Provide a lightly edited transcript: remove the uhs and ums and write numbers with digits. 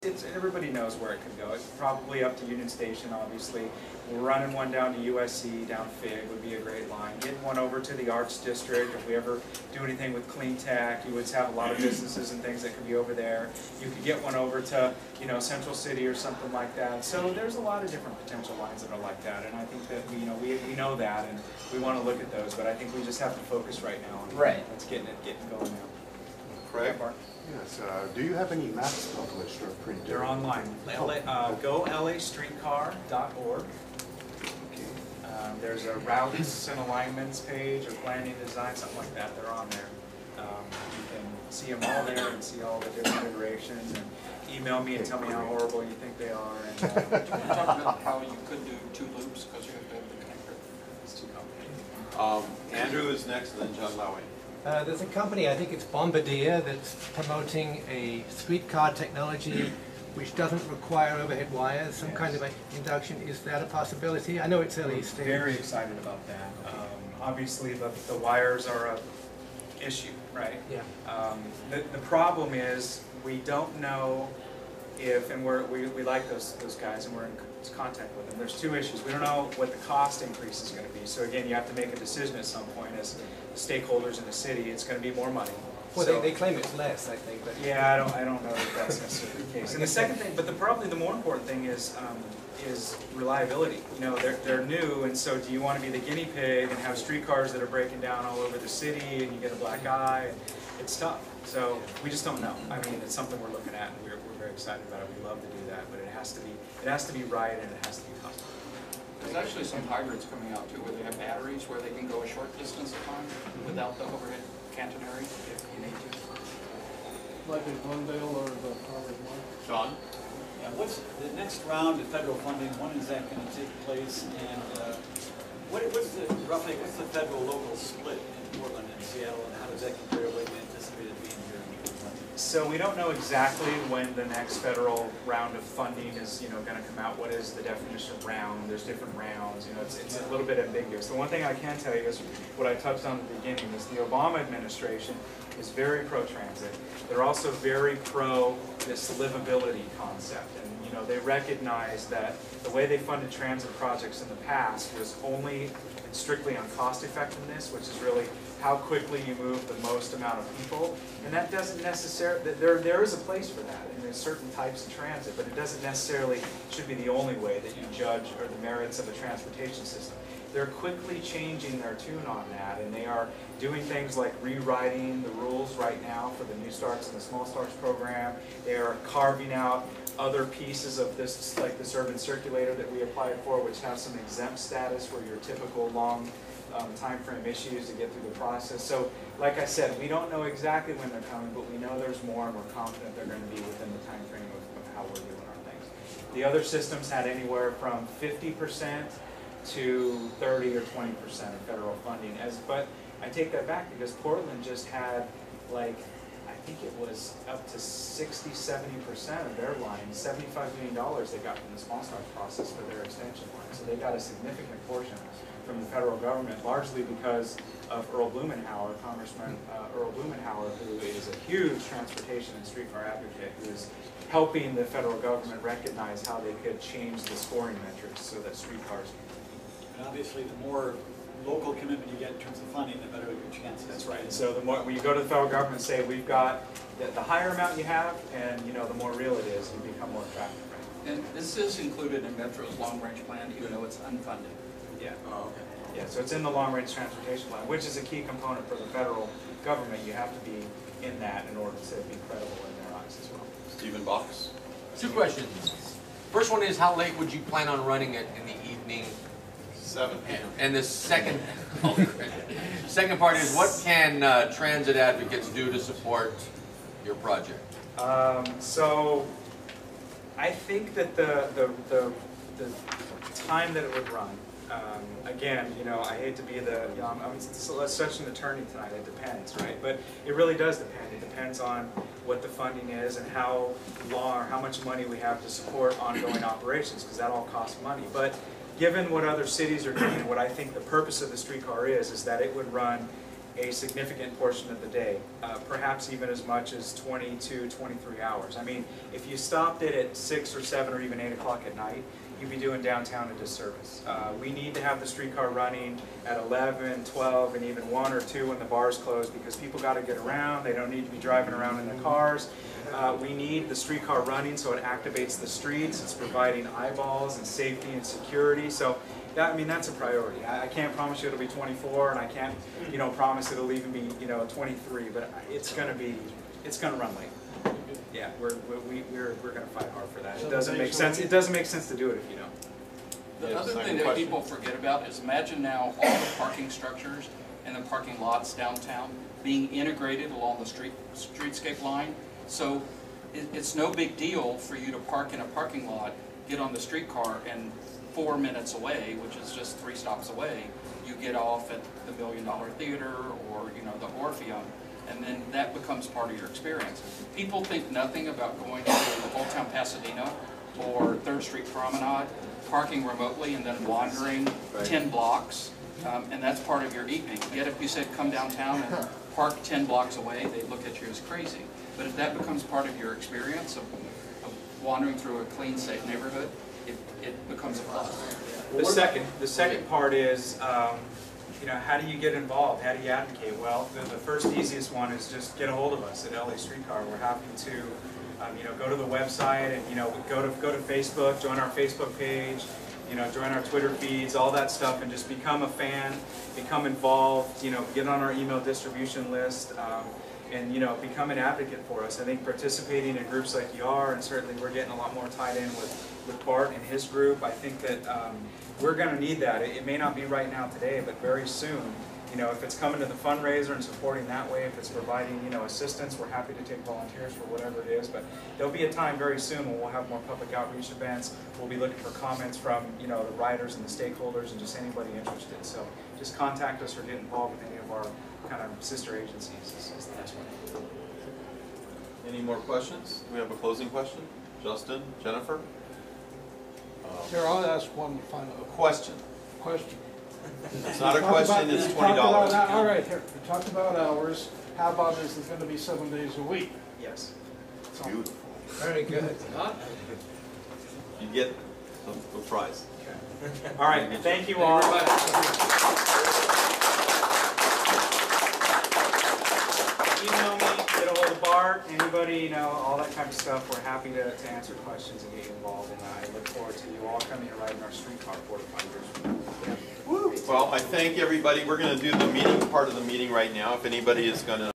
Everybody knows where it could go. It's probably up to Union Station, obviously. We're running one down to USC, down Fig would be a great line. Getting one over to the Arts District. If we ever do anything with clean tech, you would have a lot of businesses and things that could be over there. You could get one over to, you know, Central City or something like that. So there's a lot of different potential lines that are like that, and I think that we know that, and we want to look at those. But I think we just have to focus right now on let's getting going now. Craig? Yes. Do you have any maps published or printed? They're online. Go LAstreetcar.org. There's a routes and alignments page, or planning design, something like that. They're on there. You can see them all there and see all the different iterations, and email me and tell me how horrible you think they are. And talk about how you could do 2 loops because you have to have the connector. It's too complicated. Andrew is next, and then John Lowy. There's a company, I think it's Bombardier, that's promoting a streetcar technology which doesn't require overhead wires, some kind of an induction. Is that a possibility? I know it's early stage. Very excited about that. Obviously, the wires are an issue, right? Yeah. The problem is we don't know if, and we like those guys, and we're in contact with them. There's 2 issues. We don't know what the cost increase is going to be. So again, you have to make a decision at some point as stakeholders in the city. It's going to be more money. Well, so, they claim it's less, I think. But yeah, I don't know if that's necessarily the case. And the second thing, but probably the more important thing is reliability. You know, they're new, and so do you want to be the guinea pig and have streetcars that are breaking down all over the city, and you get a black eye? It's tough. So we just don't know. I mean, it's something we're looking at, and we're very excited about it. We love to do that, but it has to be right, and it has to be cost. There's actually some hybrids coming out too, where they have batteries where they can go a short distance at a time without the overhead catenary if you need to. Like in Glendale or the Harvard one. John? Yeah, what's the next round of federal funding? When is that going to take place? And what's the federal local split in Portland and Seattle, and how does that compare to what you anticipated being here in Portland? So we don't know exactly when the next federal round of funding is, going to come out. What is the definition of round? There's different rounds. It's a little bit ambiguous. The one thing I can tell you is what I touched on at the beginning is the Obama administration is very pro-transit. They're also very pro this livability concept, and they recognize that the way they funded transit projects in the past was only and strictly on cost effectiveness, which is really how quickly you move the most amount of people, and that doesn't necessarily, there is a place for that in certain types of transit, but it doesn't necessarily should be the only way that you judge or the merits of a transportation system. They're quickly changing their tune on that, and they are doing things like rewriting the rules right now for the New Starts and the Small Starts program. They are carving out other pieces of this, like this urban circulator that we applied for, which has some exempt status where your typical long time frame issues to get through the process. So, like I said, we don't know exactly when they're coming, but we know there's more, and we're confident they're going to be within the time frame of how we're doing our things. The other systems had anywhere from 50% to 30 or 20% of federal funding. But I take that back because Portland just had, like, I think it was up to 60–70% of their line, $75 million they got from the Small Starts process for their extension line. So they got a significant portion from the federal government, largely because of Earl Blumenauer, Congressman Earl Blumenauer, who is a huge transportation and streetcar advocate, who is helping the federal government recognize how they could change the scoring metrics so that streetcars can compete. And obviously, the more local commitment you get in terms of funding, the better your chances. That's right. So the more, when you go to the federal government and say, we've got the higher amount you have, and the more real it is, you become more attractive. Right? And this is included in Metro's long-range plan, even though it's unfunded. Yeah. Oh, okay. Yeah, so it's in the long-range transportation plan, which is a key component for the federal government. You have to be in that in order to be credible in their eyes as well. Stephen Box. 2 questions. First one is, how late would you plan on running it in the evening? 7 p.m. And the second, second part is, what can transit advocates do to support your project? So I think that the time that it would run, again, I hate to be I'm such an attorney tonight, it depends, right? But it really does depend. It depends on what the funding is and how long or how much money we have to support ongoing operations, because that all costs money. But given what other cities are doing, and what I think the purpose of the streetcar is that it would run a significant portion of the day, perhaps even as much as 22, 23 hours. I mean, if you stopped it at 6 or 7 or even 8 o'clock at night, you'd be doing downtown a disservice. We need to have the streetcar running at 11, 12, and even 1 or 2 when the bars close, because people got to get around. They don't need to be driving around in their cars. We need the streetcar running so it activates the streets. It's providing eyeballs and safety and security. So that, I mean, that's a priority. I can't promise you it'll be 24, and I can't, you know, promise it'll even be, you know, 23. But it's going to run late. Yeah, we're going to fight hard for that. It doesn't make sense. It doesn't make sense to do it if you don't. The Yeah, other second thing that question. people forget about is, imagine now all the parking structures and the parking lots downtown being integrated along the streetscape line. So it's no big deal for you to park in a parking lot, get on the streetcar, and 4 minutes away, which is just 3 stops away, you get off at the $1 Million Theater or, you know, the Orpheum, and then that becomes part of your experience. People think nothing about going to Old Town Pasadena or 3rd Street Promenade, parking remotely and then wandering 10 blocks, and that's part of your evening. Yet if you said come downtown and park 10 blocks away, they'd look at you as crazy. But if that becomes part of your experience of wandering through a clean, safe neighborhood, it becomes a plus. The second part is, you know, how do you get involved? How do you advocate? Well, the first easiest one is just get a hold of us at LA Streetcar. We're happy to, you know, go to the website and, you know, go to Facebook, join our Facebook page, you know, join our Twitter feeds, all that stuff, and just become a fan, become involved, you know, get on our email distribution list, and, you know, become an advocate for us. I think participating in groups like you are, and certainly we're getting a lot more tied in with Bart and his group, I think that we're going to need that. It may not be right now today, but very soon. You know, if it's coming to the fundraiser and supporting that way, if it's providing, you know, assistance, we're happy to take volunteers for whatever it is. But there'll be a time very soon when we'll have more public outreach events. We'll be looking for comments from, you know, the riders and the stakeholders and just anybody interested. So just contact us or get involved with any of our kind of sister agencies is the best way. Any more questions? Do we have a closing question? Justin, Jennifer? Here, I'll ask one final Question. question. It's not a question, it's $20. All right, here, we talked about hours. How about is it going to be 7 days a week? Yes. Beautiful. Very good. You get a prize. All right. Thank you all. Email me, get a hold of Bart, anybody, you know, all that kind of stuff. We're happy to answer questions and get you involved. And I look forward to you all coming and riding our streetcar 4 to 5 years from now. Well, I thank everybody. We're going to do the meeting, part of the meeting right now. If anybody is going to